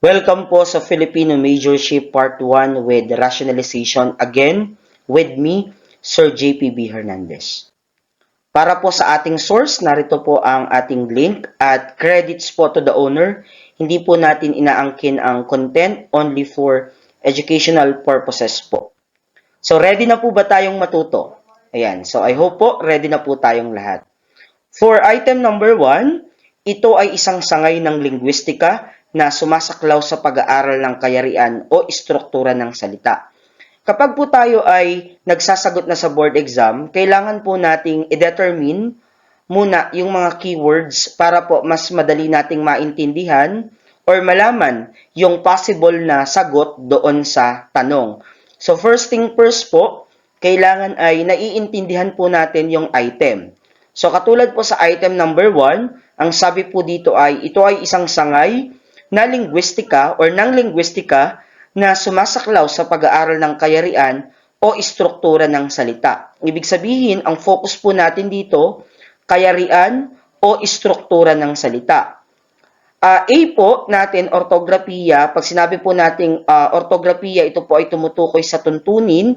Welcome po sa Filipino Majorship Part 1 with Rationalization again with me, Sir JPB Hernandez. Para po sa ating source, narito po ang ating link at credits po to the owner. Hindi po natin inaangkin ang content only for educational purposes po. So ready na po ba tayong matuto? Ayan, so I hope po ready na po tayong lahat. For item number 1, ito ay isang sangay ng linguistika na sumasaklaw sa pag-aaral ng kayarian o istruktura ng salita. Kapag po tayo ay nagsasagot na sa board exam, kailangan po nating i-determine muna yung mga keywords para po mas madali nating maintindihan or malaman yung possible na sagot doon sa tanong. So first thing first po, kailangan ay naiintindihan po natin yung item. So katulad po sa item number 1, ang sabi po dito ay ito ay isang sangay na linguistika or ng linguistika na sumasaklaw sa pag-aaral ng kayarian o istruktura ng salita. Ibig sabihin, ang focus po natin dito, kayarian o istruktura ng salita. A po natin, ortografiya. Pag sinabi po nating ortografiya, ito po ay tumutukoy sa tuntunin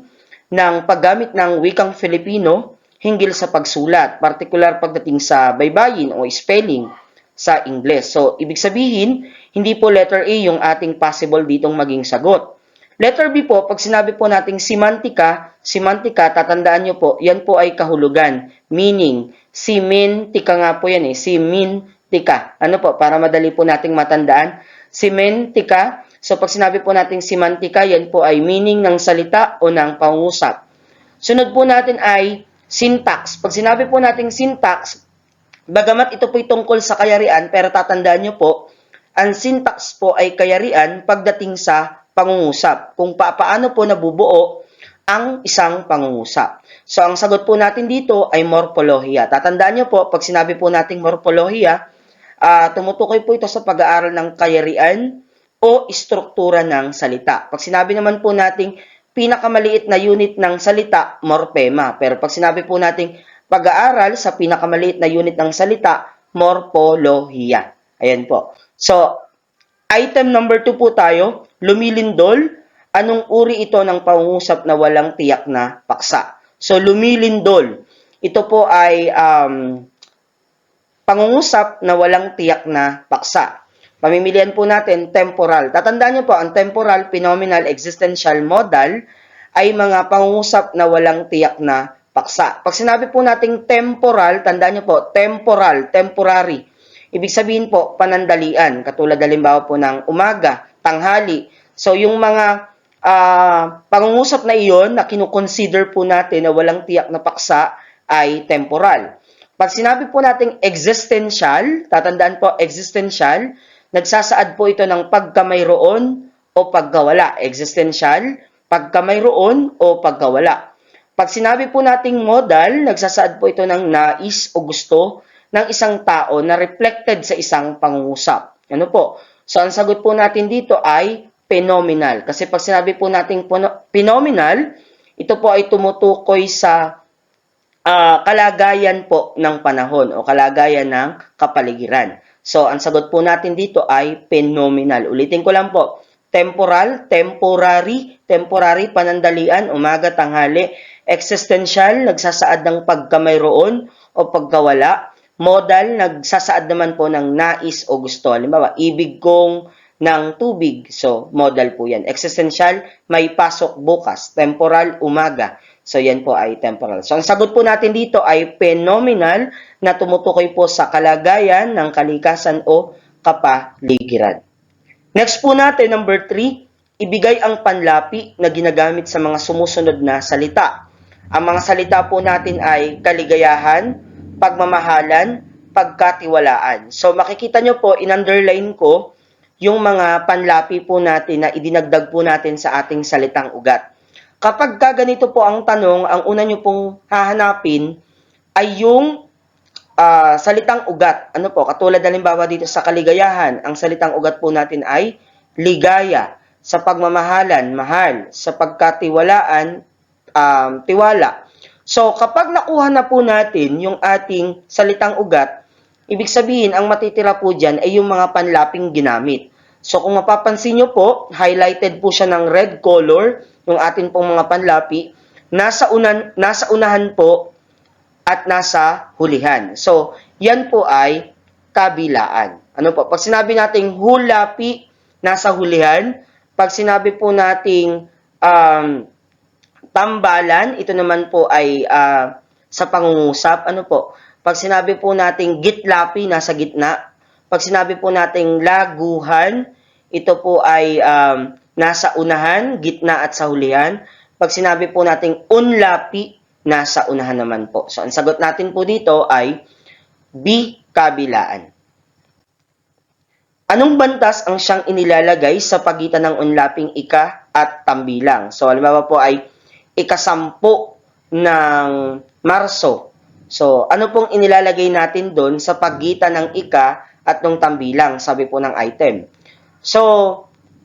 ng paggamit ng wikang Filipino hinggil sa pagsulat, particular pagdating sa baybayin o spelling sa Ingles. So, ibig sabihin, hindi po letter A yung ating possible ditong maging sagot. Letter B po, pag sinabi po nating semantika, tatandaan nyo po, yan po ay kahulugan. Meaning, simentika nga po yan simentika. Ano po, para madali po nating matandaan. Simentika, so pag sinabi po nating semantika, yan po ay meaning ng salita o ng pangusap. Sunod po natin ay syntax. Pag sinabi po nating syntax, bagamat ito po'y tungkol sa kayarian, pero tatandaan nyo po, ang syntax po ay kayarian pagdating sa pangungusap. Kung paano po nabubuo ang isang pangungusap. So, ang sagot po natin dito ay morpolohiya. Tatandaan nyo po, pag sinabi po nating morpolohiya, tumutukoy po ito sa pag-aaral ng kayarian o istruktura ng salita. Pag sinabi naman po nating pinakamaliit na unit ng salita, morphema. Pero pag sinabi po nating pag-aaral sa pinakamaliit na unit ng salita, morpolohiya. Ayan po. So, item number 2 po tayo, lumilindol. Anong uri ito ng pangungusap na walang tiyak na paksa? So, lumilindol. Ito po ay pangungusap na walang tiyak na paksa. Pamimilian po natin, temporal. Tatandaan niyo po, ang temporal, phenomenal, existential, modal ay mga pangungusap na walang tiyak na paksa. Pag sinabi po nating temporal, tandaan niyo po, temporal, temporary. Ibig sabihin po, panandalian. Katulad halimbawa po ng umaga, tanghali. So, yung mga pangungusap na iyon na kinukonsider po natin na walang tiyak na paksa ay temporal. Pag sinabi po nating existential, tatandaan po, existential, nagsasaad po ito ng pagkamayroon o pagkawala. Existential, pagkamayroon o pagkawala. Pag sinabi po nating modal, nagsasaad po ito ng nais o gusto ng isang tao na reflected sa isang pangungusap. Ano po? So, ang sagot po natin dito ay phenomenal. Kasi pag sinabi po nating phenomenal, ito po ay tumutukoy sa kalagayan po ng panahon o kalagayan ng kapaligiran. So, ang sagot po natin dito ay phenomenal. Ulitin ko lang po. Temporal, temporary, panandalian, umaga, tanghali. Existential, nagsasaad ng pagkamayroon o pagkawala. Modal, nagsasaad naman po ng nais o gusto. Halimbawa, ibig kong ng tubig. So, modal po yan. Existential, may pasok bukas. Temporal, umaga. So, yan po ay temporal. So, ang sagot po natin dito ay phenomenal na tumutukoy po sa kalagayan ng kalikasan o kapaligiran. Next po natin, number 3, ibigay ang panlapi na ginagamit sa mga sumusunod na salita. Ang mga salita po natin ay kaligayahan, pagmamahalan, pagkatiwalaan. So, makikita nyo po, in-underline ko yung mga panlapi po natin na idinagdag po natin sa ating salitang ugat. Kapag ganito po ang tanong, ang una nyo pong hahanapin ay yung salitang ugat. Ano po? Katulad halimbawa dito sa kaligayahan, ang salitang ugat po natin ay ligaya. Sa pagmamahalan, mahal. Sa pagkatiwalaan, tiwala. So, kapag nakuha na po natin yung ating salitang ugat, ibig sabihin, ang matitira po dyan ay yung mga panlaping ginamit. So kung mapapansin nyo po, highlighted po siya ng red color, yung atin pong mga panlapi, nasa unahan po at nasa hulihan. So, yan po ay kabilaan. Ano po? Pag sinabi nating hulapi, nasa hulihan. Pag sinabi po nating tambalan, ito naman po ay sa pangungusap. Ano po? Pag sinabi po nating gitlapi, nasa gitna. Pag sinabi po nating laguhan, ito po ay nasa unahan, gitna at sa hulihan. Pag sinabi po nating unlapi, nasa unahan naman po. So, ang sagot natin po dito ay B, kabilaan. Anong bantas ang siyang inilalagay sa pagitan ng unlaping ika at tambilang? So, halimbawa po ay ika-10 ng Marso. So, ano pong inilalagay natin doon sa pagitan ng ika at ng tambilang? Sabi po ng item. So,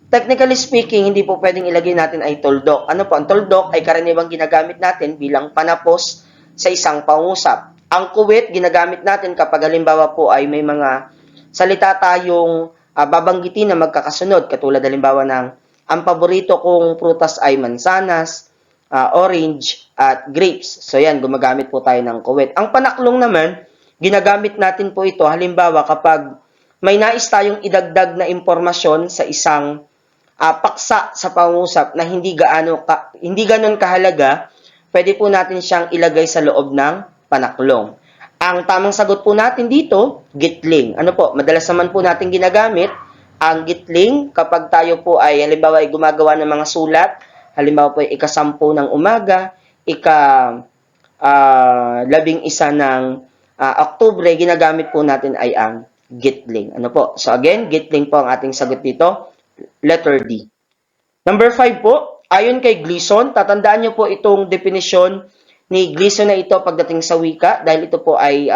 technically speaking, hindi po pwedeng ilagay natin ay tuldok. Ano po? Ang tuldok ay karaniwang ginagamit natin bilang panapos sa isang pangusap. Ang kuwit, ginagamit natin kapag halimbawa po ay may mga salita tayong babanggitin na magkakasunod. Katulad halimbawa ng ang paborito kong prutas ay mansanas, orange, at grapes. So yan, gumagamit po tayo ng kuwit. Ang panaklong naman, ginagamit natin po ito halimbawa kapag may nais tayong idagdag na impormasyon sa isang paksa sa pangusap na hindi ganon kahalaga, pwede po natin siyang ilagay sa loob ng panaklong. Ang tamang sagot po natin dito, gitling. Ano po? Madalas naman po natin ginagamit ang gitling kapag tayo po ay halimbawa ay gumagawa ng mga sulat. Halimbawa po ay ika-10 ng umaga, ika-11 ng Oktubre, ginagamit po natin ay ang gitling. Ano po? So again, gitling po ang ating sagot dito. Letter D. Number 5 po, ayon kay Gleason, tatandaan nyo po itong definisyon ni Gleason na ito pagdating sa wika dahil ito po ay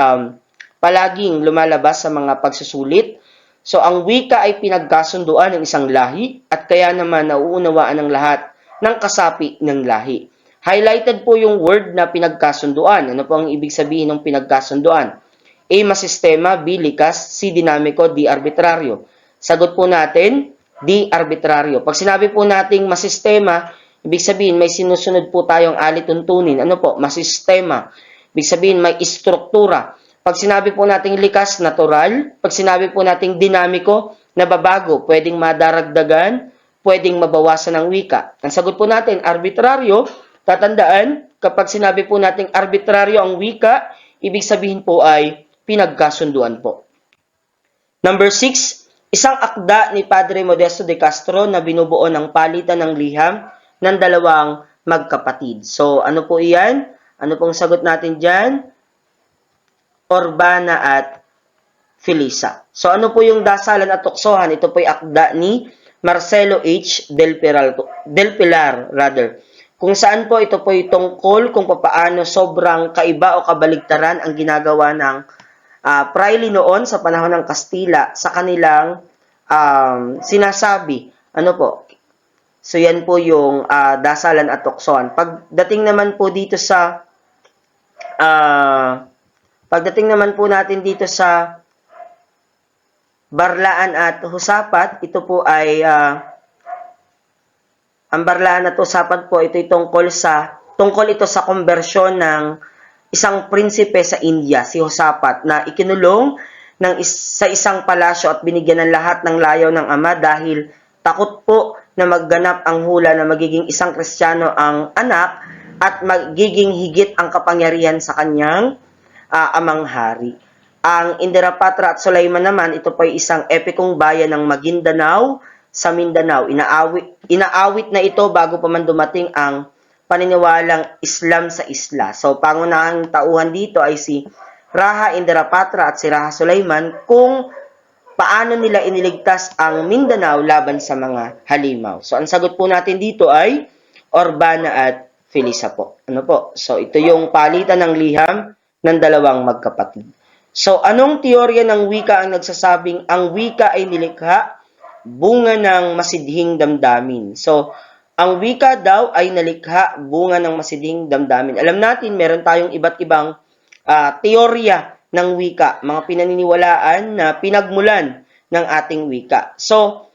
palaging lumalabas sa mga pagsusulit. So, ang wika ay pinagkasunduan ng isang lahi at kaya naman nauunawaan ng lahat ng kasapi ng lahi. Highlighted po yung word na pinagkasunduan. Ano po ang ibig sabihin ng pinagkasunduan? A, masistema, B, likas, C, dinamiko, D, arbitraryo. Sagot po natin, D, arbitraryo. Pag sinabi po nating masistema, ibig sabihin may sinusunod po tayong alituntunin. Ano po? Masistema. Ibig sabihin may istruktura. Pag sinabi po nating likas, natural. Pag sinabi po nating dinamiko, nababago. Pwedeng madaragdagan, pwedeng mabawasan ng wika. Ang sagot po natin, arbitraryo. Tatandaan, kapag sinabi po nating arbitraryo ang wika, ibig sabihin po ay pinagkasunduan po. Number 6, isang akda ni Padre Modesto de Castro na binubuo ng palitan ng liham ng dalawang magkapatid. So, ano po iyan? Ano pong sagot natin dyan? Urbana at Felisa. So, ano po yung dasalan at tuksohan? Ito po yung akda ni Marcelo H. Del Pilar, kung saan po ito po yung tungkol kung paano sobrang kaiba o kabaligtaran ang ginagawa ng praile noon sa panahon ng Kastila sa kanilang sinasabi. Ano po? So, yan po yung dasalan at tuksohan. Pagdating naman po natin dito sa Barlaan at Husapat, ito po ay ang Barlaan at Husapat po, ito tungkol ito sa konbersyon ng isang prinsipe sa India, si Husapat, na ikinulong sa isang palasyo at binigyan ng lahat ng layaw ng ama dahil takot po na magganap ang hula na magiging isang Kristiyano ang anak at magiging higit ang kapangyarihan sa kanyang amang hari. Ang Indirapatra at Sulaiman naman, ito po ay isang epikong bayan ng Maguindanao sa Mindanao. Inaawit na ito bago pa man dumating ang paniniwalang Islam sa isla. So, pangunahang tauhan dito ay si Raha Indirapatra at si Raha Sulaiman kung paano nila iniligtas ang Mindanao laban sa mga halimaw. So, ang sagot po natin dito ay Urbana at Felisa po. Ano po? So, ito yung palitan ng liham ng dalawang magkapatid. So, anong teorya ng wika ang nagsasabing ang wika ay nilikha bunga ng masidhing damdamin? So, ang wika daw ay nalikha bunga ng masidhing damdamin. Alam natin, meron tayong iba't ibang teorya ng wika, mga pinaniniwalaan na pinagmulan ng ating wika. So,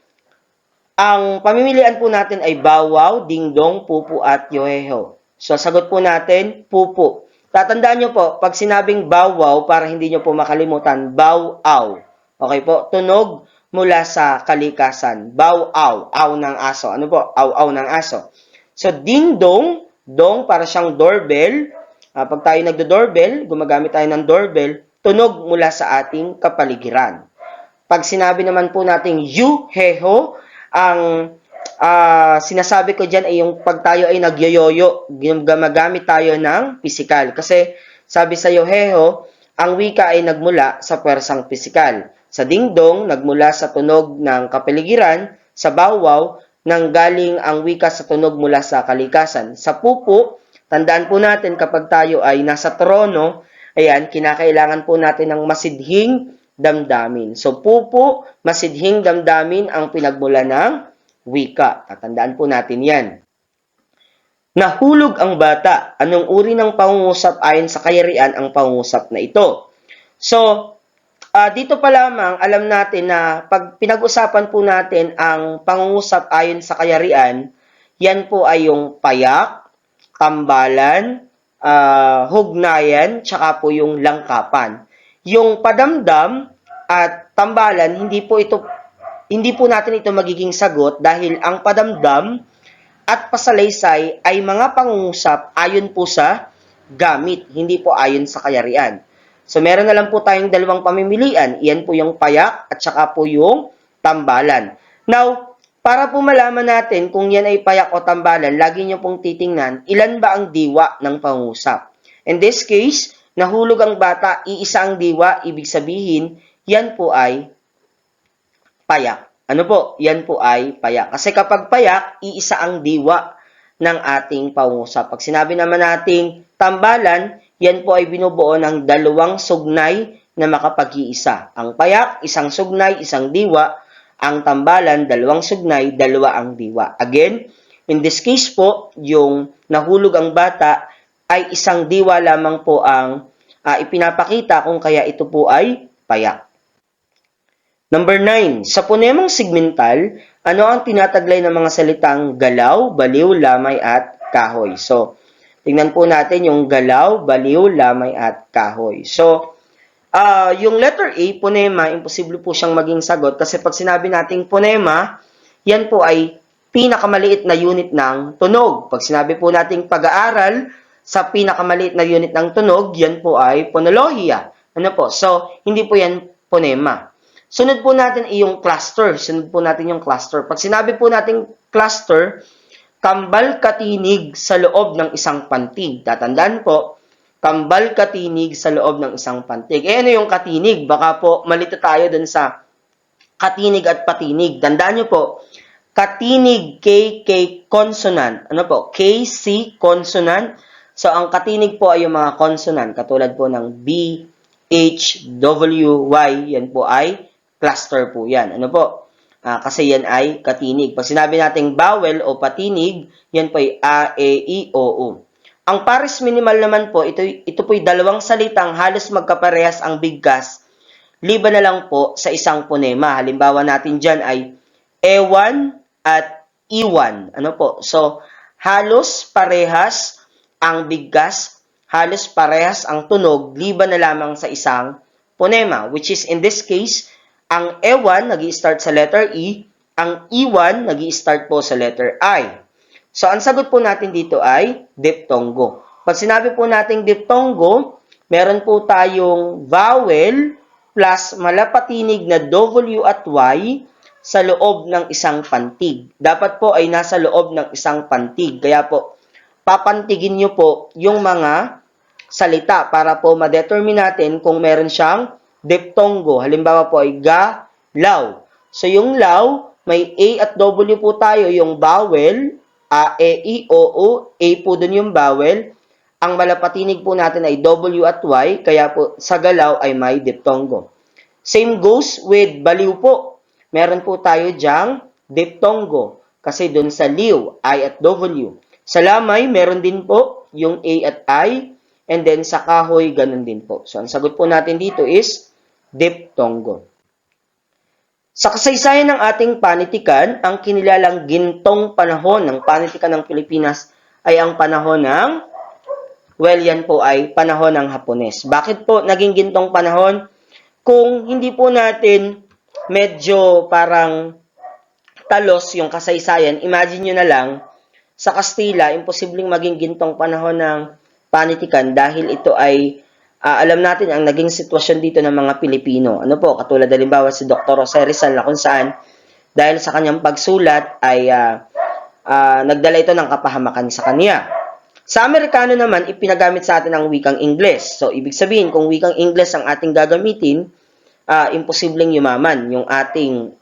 Ang pamimilian po natin ay bawaw, dingdong, pupu at yoheho. So, sagot po natin, pupu. Tatandaan nyo po, pag sinabing bawaw, para hindi nyo po makalimutan, baw-aw. Okay po? Tunog mula sa kalikasan. Baw-aw. Aw ng aso. Ano po? Aw-aw ng aso. So, ding-dong, dong para siyang doorbell. Pag tayo nagdo-doorbell, gumagamit tayo ng doorbell, tunog mula sa ating kapaligiran. Pag sinabi naman po nating yu-heho, ang sinasabi ko dyan ay yung pag tayo ay nagyoyoyo, gumagamit tayo ng pisikal. Kasi sabi sa yoheho, ang wika ay nagmula sa pwersang pisikal. Sa dingdong, nagmula sa tunog ng kapaligiran. Sa bawwaw, nanggaling ang wika sa tunog mula sa kalikasan. Sa pupu, tandaan po natin kapag tayo ay nasa trono, ayan, kinakailangan po natin ng masidhing damdamin. So, pupu, masidhing damdamin ang pinagmula ng wika. Tatandaan po natin yan. Nahulog ang bata. Anong uri ng pangungusap ayon sa kayarian ang pangungusap na ito? So, dito pa lamang alam natin na pag pinag-usapan po natin ang pangungusap ayon sa kayarian, yan po ay yung payak, tambalan, hugnayan, tsaka po yung langkapan. Yung padamdam at tambalan, hindi po natin ito magiging sagot dahil ang padamdam at pasalaysay ay mga pangungusap ayon po sa gamit, hindi po ayon sa kayarian. So meron na lang po tayong dalawang pamimilian, iyan po yung payak at saka po yung tambalan. Now, para po malaman natin kung yan ay payak o tambalan, lagi nyo pong titingnan ilan ba ang diwa ng pangungusap. In this case, nahulog ang bata, iisa ang diwa, ibig sabihin, yan po ay payak. Ano po? Yan po ay payak. Kasi kapag payak, iisa ang diwa ng ating pangungusap. Pag sinabi naman nating tambalan, yan po ay binubuo ng dalawang sugnay na makapag-iisa. Ang payak, isang sugnay, isang diwa. Ang tambalan, dalawang sugnay, dalawa ang diwa. Again, in this case po, yung nahulog ang bata ay isang diwa lamang po ang ipinapakita kung kaya ito po ay payak. Number 9, sa ponemang segmental, ano ang tinataglay ng mga salitang galaw, baliw, lamay at kahoy? So, tingnan po natin yung galaw, baliw, lamay at kahoy. So, yung letter A, ponema, imposible po siyang maging sagot kasi pag sinabi nating ponema, yan po ay pinakamaliit na unit ng tunog. Pag sinabi po nating pag-aaral sa pinakamaliit na unit ng tunog, yan po ay phonologia. Ano po? So, hindi po yan ponema. Sunod po natin yung cluster. Sunod po natin yung cluster. Pag sinabi po nating cluster, kambal katinig sa loob ng isang pantig. Tatandaan po, kambal katinig sa loob ng isang pantig. Ano yung katinig? Baka po malito tayo dun sa katinig at patinig. Tandaan nyo po, katinig, K consonant. Ano po? KC consonant. So, ang katinig po ay yung mga consonant. Katulad po ng B, H, W, Y. Yan po ay cluster po yan. Ano po? Kasi yan ay katinig. Pag sinabi nating vowel o patinig, yan po ay A, E, I, O, U. Ang pares minimal naman po, ito po ay dalawang salitang halos magkaparehas ang bigkas, liban na lang po sa isang ponema. Halimbawa natin dyan ay ewan at iwan. Ano po? So, halos parehas ang bigkas, halos parehas ang tunog, liban na lamang sa isang ponema, which is in this case, ang ewan nag-i-start sa letter E, ang iwan nag-i-start po sa letter I. So, ang sagot po natin dito ay diphthongo. Pag sinabi po nating diphthongo, meron po tayong vowel plus malapatinig na W at Y sa loob ng isang pantig. Dapat po ay nasa loob ng isang pantig. Kaya po, papantigin nyo po yung mga salita para po ma-determine natin kung meron siyang diphthongo. Halimbawa po ay ga, law. So, yung law, may A at W po tayo, yung vowel, A, E, I, O, U, A po dun yung vowel. Ang malapatinig po natin ay W at Y, kaya po sa galaw ay may diphthongo. Same goes with baliw po. Meron po tayo dyang diphthongo, kasi dun sa liw, I at W. Sa lamay, meron din po yung A at I, and then sa kahoy, ganun din po. So, ang sagot po natin dito is diphthongo. Sa kasaysayan ng ating panitikan, ang kinilalang gintong panahon ng panitikan ng Pilipinas ay ang panahon ng, well, yan po ay panahon ng Hapones. Bakit po naging gintong panahon? Kung hindi po natin medyo parang talos yung kasaysayan, imagine nyo na lang, sa Kastila, imposibleng maging gintong panahon ng panitikan dahil ito ay alam natin ang naging sitwasyon dito ng mga Pilipino. Ano po, katulad halimbawa si Dr. Jose Rizal na kung saan dahil sa kanyang pagsulat ay nagdala ito ng kapahamakan sa kanya. Sa Amerikano naman, ipinagamit sa atin ang wikang Ingles. So, ibig sabihin, kung wikang Ingles ang ating gagamitin, imposibleng yumaman yung ating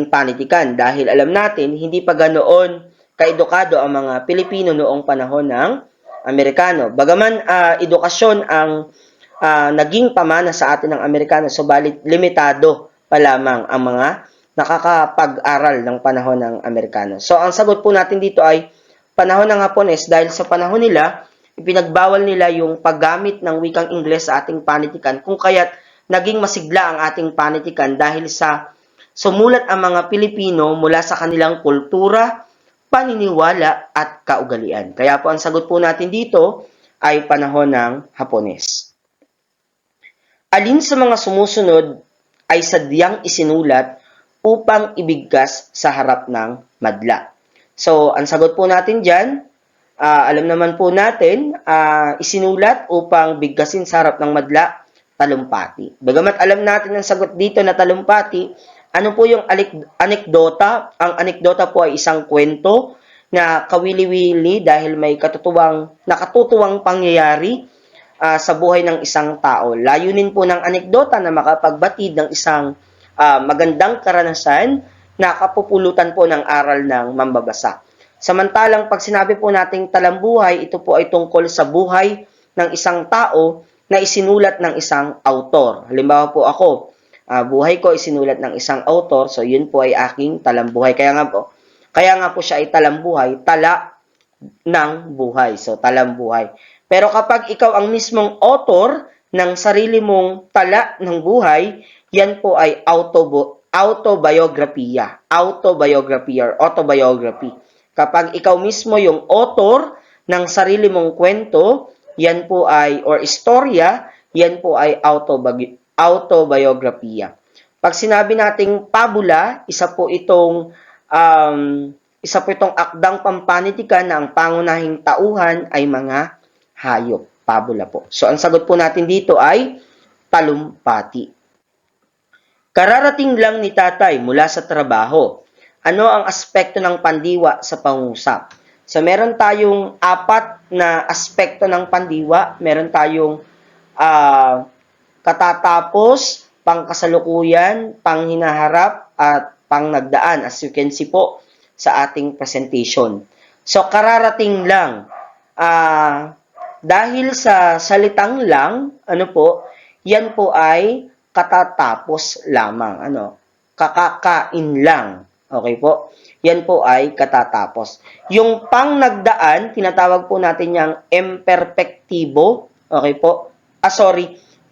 panitikan dahil alam natin hindi pa ganoon kaedukado ang mga Pilipino noong panahon ng Amerikano. Bagaman edukasyon ang naging pamana sa atin ng Amerikano, subalit limitado pa lamang ang mga nakakapag-aral ng panahon ng Amerikano. So ang sagot po natin dito ay panahon ng Hapones dahil sa panahon nila ipinagbawal nila yung paggamit ng wikang Ingles sa ating panitikan kung kaya't naging masigla ang ating panitikan dahil sa sumulat ang mga Pilipino mula sa kanilang kultura, paniniwala at kaugalian. Kaya po ang sagot po natin dito ay panahon ng Hapones. Alin sa mga sumusunod ay sadyang isinulat upang ibigkas sa harap ng madla? So, ang sagot po natin dyan, alam naman po natin, isinulat upang bigkasin sa harap ng madla, talumpati. Bagamat alam natin ang sagot dito na talumpati, ano po yung anekdota? Ang anekdota po ay isang kwento na kawili-wili dahil may nakatutuwang pangyayari sa buhay ng isang tao. Layunin po ng anekdota na makapagbatid ng isang magandang karanasan na kapupulutan po ng aral ng mambabasa. Samantalang pag sinabi po nating talambuhay, ito po ay tungkol sa buhay ng isang tao na isinulat ng isang autor. Halimbawa po ako, buhay ko isinulat ng isang author, so yun po ay aking talambuhay. Kaya nga po siya ay talambuhay, tala ng buhay. So, talambuhay. Pero kapag ikaw ang mismong author ng sarili mong tala ng buhay, yan po ay autobiography or autobiography. Kapag ikaw mismo yung author ng sarili mong kwento, yan po ay, or istorya, yan po ay autobiografiya. Pag sinabi nating pabula, isa po itong akdang pampanitikan na ang pangunahing tauhan ay mga hayop. Pabula po. So, ang sagot po natin dito ay talumpati. Kararating lang ni tatay mula sa trabaho. Ano ang aspekto ng pandiwa sa pangungusap? So, meron tayong 4 na aspekto ng pandiwa. Meron tayong katatapos, pangkasalukuyan, panghinaharap, at pangnagdaan, as you can see po sa ating presentation. So, kararating lang. Dahil sa salitang lang, yan po ay katatapos lamang. Kakakain lang. Okay po? Yan po ay katatapos. Yung pangnagdaan, tinatawag po natin yung imperfectibo. Okay po?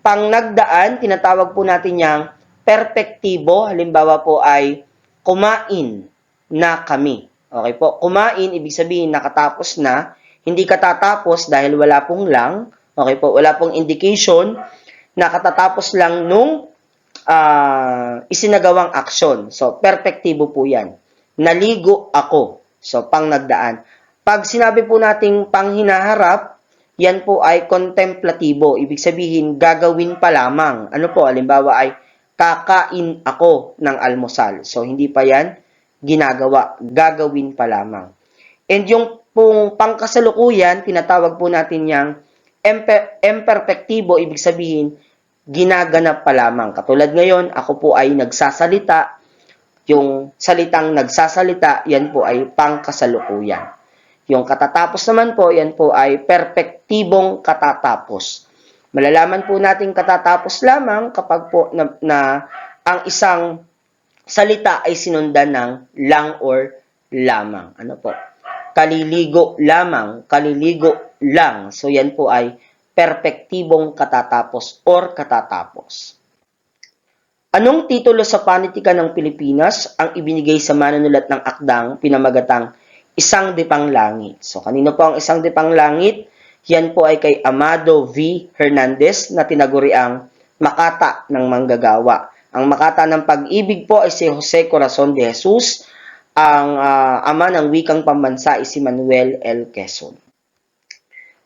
Pangnagdaan, tinatawag po natin yung perpektibo. Halimbawa po ay kumain na kami. Okay po? Kumain, ibig sabihin nakatapos na. Hindi katatapos dahil wala pong lang. Okay po? Wala pong indication na katatapos lang nung isinagawang aksyon. So, perpektibo po yan. Naligo ako. So, pangnagdaan. Pag sinabi po nating panghinaharap, yan po ay kontemplatibo. Ibig sabihin, gagawin pa lamang. Halimbawa ay kakain ako ng almusal. So, hindi pa yan ginagawa. Gagawin pa lamang. And yung pong pangkasalukuyan, tinatawag po natin yung imperfectibo. Ibig sabihin, ginaganap pa lamang. Katulad ngayon, ako po ay nagsasalita. Yung salitang nagsasalita, yan po ay pangkasalukuyan. Yung katatapos naman po, yan po ay perpektibong katatapos. Malalaman po natin katatapos lamang kapag po na ang isang salita ay sinundan ng lang or lamang. Kaliligo lamang, kaliligo lang. So yan po ay perpektibong katatapos or katatapos. Anong titulo sa panitikan ng Pilipinas ang ibinigay sa manunulat ng akdang pinamagatang Isang Dipang Langit? So, kanino po ang Isang Dipang Langit? Yan po ay kay Amado V. Hernandez na tinaguriang Makata ng Manggagawa. Ang Makata ng Pag-ibig po ay si Jose Corazon de Jesus. Ang ama ng wikang pambansa ay si Manuel L. Quezon.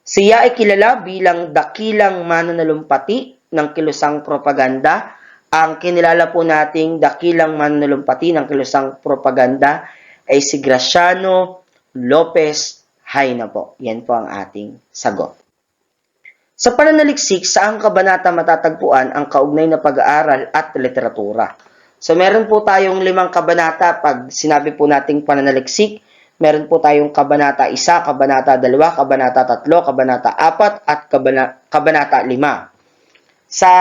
Siya ay kilala bilang dakilang mananalumpati ng kilusang propaganda. Ang kinilala po nating dakilang mananalumpati ng kilusang propaganda ay si Graciano Lopez Haina po. Yan po ang ating sagot. Sa pananaliksik, saang kabanata matatagpuan ang kaugnay na pag-aaral at literatura? So meron po tayong 5 kabanata pag sinabi po nating pananaliksik. Meron po tayong kabanata 1, kabanata 2, kabanata 3, kabanata 4, at kabanata 5. Sa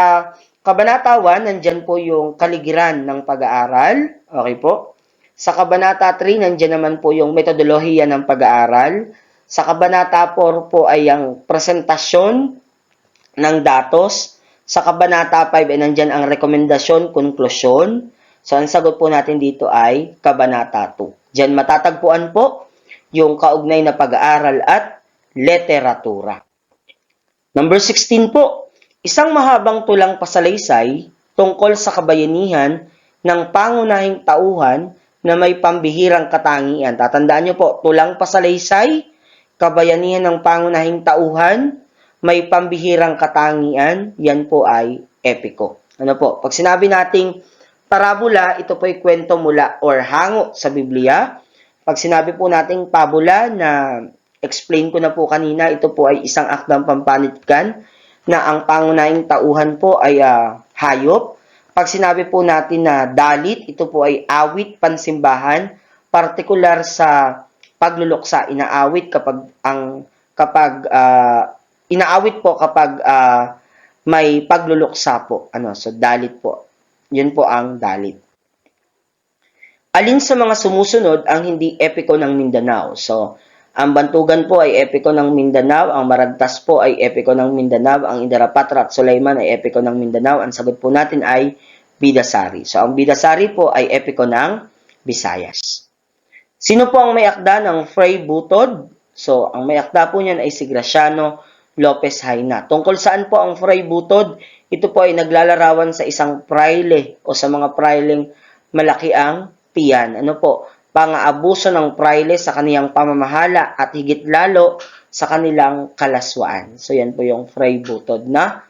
kabanata 1, nandyan po yung kaligiran ng pag-aaral. Okay po. Sa kabanata 3, nandyan naman po yung metodolohiya ng pag-aaral. Sa kabanata 4 po ay ang presentasyon ng datos. Sa kabanata 5 ay nandyan ang rekomendasyon, konklusyon. So, ang sagot po natin dito ay kabanata 2. Diyan matatagpuan po yung kaugnay na pag-aaral at literatura. Number 16 po, isang mahabang tulang pasalaysay tungkol sa kabayanihan ng pangunahing tauhan na may pambihirang katangian. Tatandaan nyo po, tulang pasalaysay, kabayanihan ng pangunahing tauhan, may pambihirang katangian, yan po ay epiko. Ano po? Pag sinabi nating parabola, ito po ay kwento mula or hango sa Biblia. Pag sinabi po nating pabula na explain ko na po kanina, ito po ay isang akdang pampanitikan na ang pangunahing tauhan po ay hayop. Pag sinabi po natin na dalit, ito po ay awit pansimbahan, partikular sa pagluluksa, inaawit kapag may pagluluksa po. So dalit po. Yun po ang dalit. Alin sa mga sumusunod ang hindi epiko ng Mindanao? So, ang Bantugan po ay epiko ng Mindanao, ang Maragtas po ay epiko ng Mindanao, ang Indarapatra at Sulaiman ay epiko ng Mindanao. Ang sagot po natin ay Bidasari. So, ang Bidasari po ay epiko ng Visayas. Sino po ang may akda ng Fray Butod? So, ang may akda po niyan ay si Graciano Lopez Haina. Tungkol saan po ang Fray Butod? Ito po ay naglalarawan sa isang praile o sa mga praileng malaki ang tiyan. Ano po? Pang-aabuso ng praile sa kaniyang pamamahala at higit lalo sa kanilang kalaswaan. So yan po yung Fray Butod na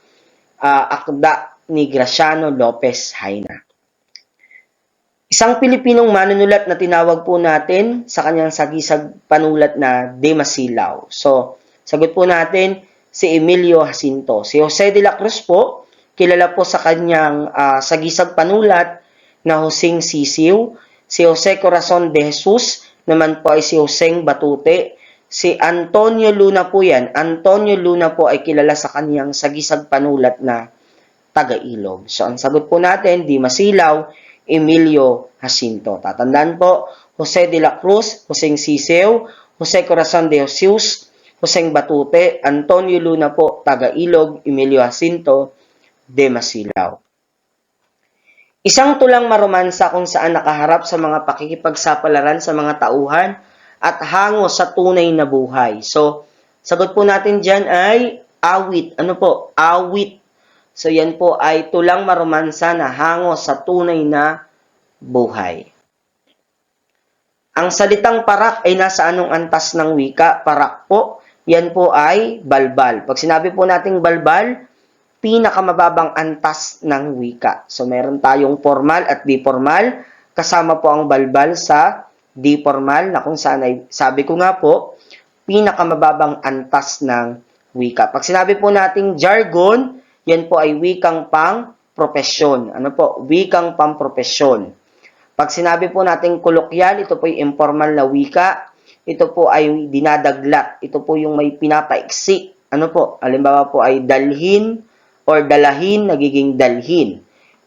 akda ni Graciano Lopez Haina. Isang Pilipinong manunulat na tinawag po natin sa kanyang sagisag panulat na De Masilaw. So, sagot po natin si Emilio Jacinto. Si Jose de la Cruz po, kilala po sa kanyang sagisag panulat na Hoseng Sisiw. Si Jose Corazon de Jesus naman po ay si Hoseng Batute. Si Antonio Luna po yan. Antonio Luna po ay kilala sa kanyang sagisag panulat na Taga-Ilog. So, ang sagot po natin, Di Masilaw, Emilio Jacinto. Tatandaan po, Jose de la Cruz, Hoseng Sisiw, Jose Corazon de Jesus, Hoseng Batute, Antonio Luna po, Taga-Ilog, Emilio Jacinto, De Masilaw. Isang tulang maromansa kung saan nakaharap sa mga pakikipagsapalaran sa mga tauhan at hango sa tunay na buhay. So, sagot po natin dyan ay awit. Ano po? Awit. So, yan po ay tulang maromansa na hango sa tunay na buhay. Ang salitang parak ay nasa anong antas ng wika? Parak po, yan po ay balbal. Pag sinabi po nating balbal, pinakamababang antas ng wika. So, meron tayong formal at di-formal. Kasama po ang balbal sa di-formal na kung saan ay, sabi ko nga po, pinakamababang antas ng wika. Pag sinabi po nating jargon, yan po ay wikang pang-propesyon. Ano po? Wikang pang-propesyon. Pag sinabi po nating kolokyal, ito po ay informal na wika. Ito po ay dinadaglat. Ito po yung may pinapaiksi. Ano po? Halimbawa po ay dalhin, or dalahin, nagiging dalhin.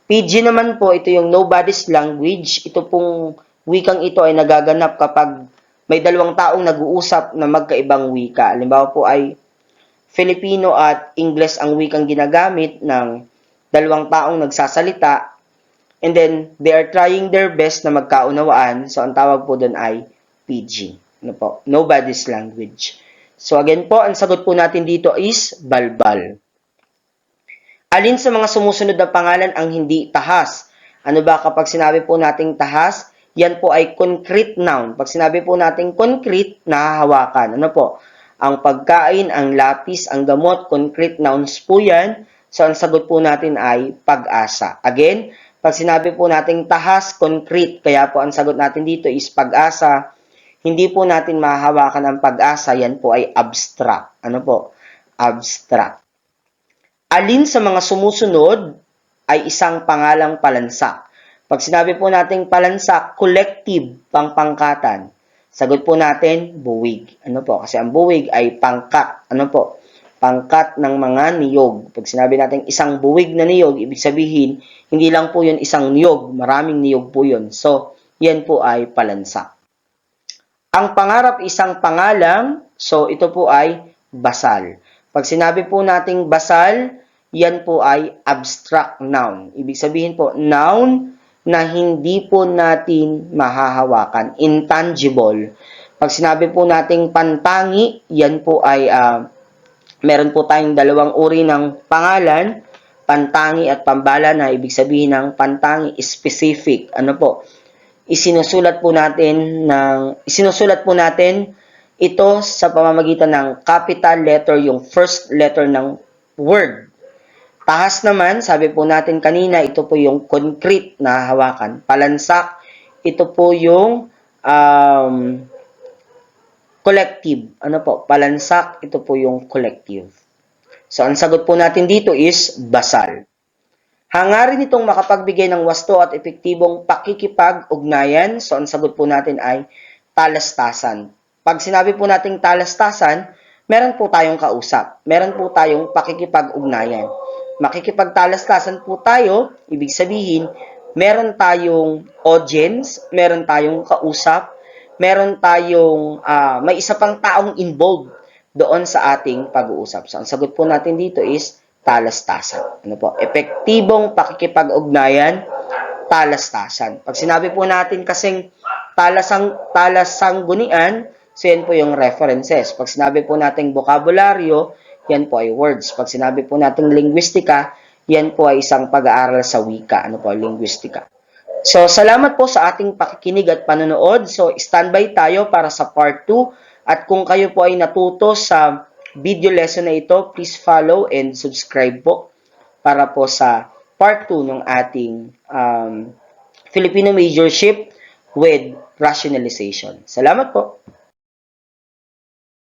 PG naman po, ito yung nobody's language. Ito pong wikang ito ay nagaganap kapag may dalawang taong nag-uusap na magkaibang wika. Halimbawa po ay Filipino at Ingles ang wikang ginagamit ng dalawang taong nagsasalita. And then, they are trying their best na magkaunawaan. So, ang tawag po doon ay PG. Ano po? Nobody's language. So, again po, ang sagot po natin dito is balbal. Alin sa mga sumusunod na pangalan ang hindi tahas? Ano ba kapag sinabi po nating tahas? Yan po ay concrete noun. Pag sinabi po nating concrete, nahahawakan. Ano po? Ang pagkain, ang lapis, ang gamot, concrete nouns po yan. So, ang sagot po natin ay pag-asa. Again, pag sinabi po nating tahas, concrete, kaya po ang sagot natin dito is pag-asa. Hindi po natin mahahawakan ang pag-asa, yan po ay abstract. Ano po? Abstract. Alin sa mga sumusunod ay isang pangalang palansak? Pag sinabi po nating palansak, collective, pangpangkatan. Sagot po natin, buwig. Ano po? Kasi ang buwig ay pangkat. Ano po? Pangkat ng mga niyog. Pag sinabi natin isang buwig na niyog, ibig sabihin, hindi lang po yun isang niyog, maraming niyog po yun. So, yan po ay palansak. Ang pangarap isang pangalang, so ito po ay basal. Pag sinabi po nating basal, yan po ay abstract noun. Ibig sabihin po, noun na hindi po natin mahahawakan, intangible. Pag sinabi po nating pantangi, yan po ay, meron po tayong dalawang uri ng pangalan, pantangi at pambala na ibig sabihin ng pantangi is specific. Ano po? Isinusulat po natin ito sa pamamagitan ng capital letter, yung first letter ng word. Tahas naman, sabi po natin kanina, ito po yung concrete na hawakan. Palansak, ito po yung collective. Ano po? Palansak, ito po yung collective. So, ang sagot po natin dito is basal. Hangarin itong makapagbigay ng wasto at epektibong pakikipag-ugnayan. So, ang sagot po natin ay talastasan. Pag sinabi po nating talastasan, meron po tayong kausap. Meron po tayong pakikipag-ugnayan. Makikipagtalastasan po tayo, ibig sabihin, meron tayong audience, meron tayong kausap, meron tayong may isa pang taong involved doon sa ating pag-uusap. So, ang sagot po natin dito is talastasan. Ano po? Epektibong pakikipag-ugnayan, talastasan. Pag sinabi po natin kasing talasanggunian, so yan po yung references. Pag sinabi po nating bokabularyo, yan po ay words. Pag sinabi po nating linguistika, yan po ay isang pag-aaral sa wika. Ano po? Linguistika. So, salamat po sa ating pakikinig at panonood. So, standby tayo para sa part 2. At kung kayo po ay natuto sa video lesson na ito, please follow and subscribe po para po sa part 2 ng ating Filipino Majorship with Rationalization. Salamat po!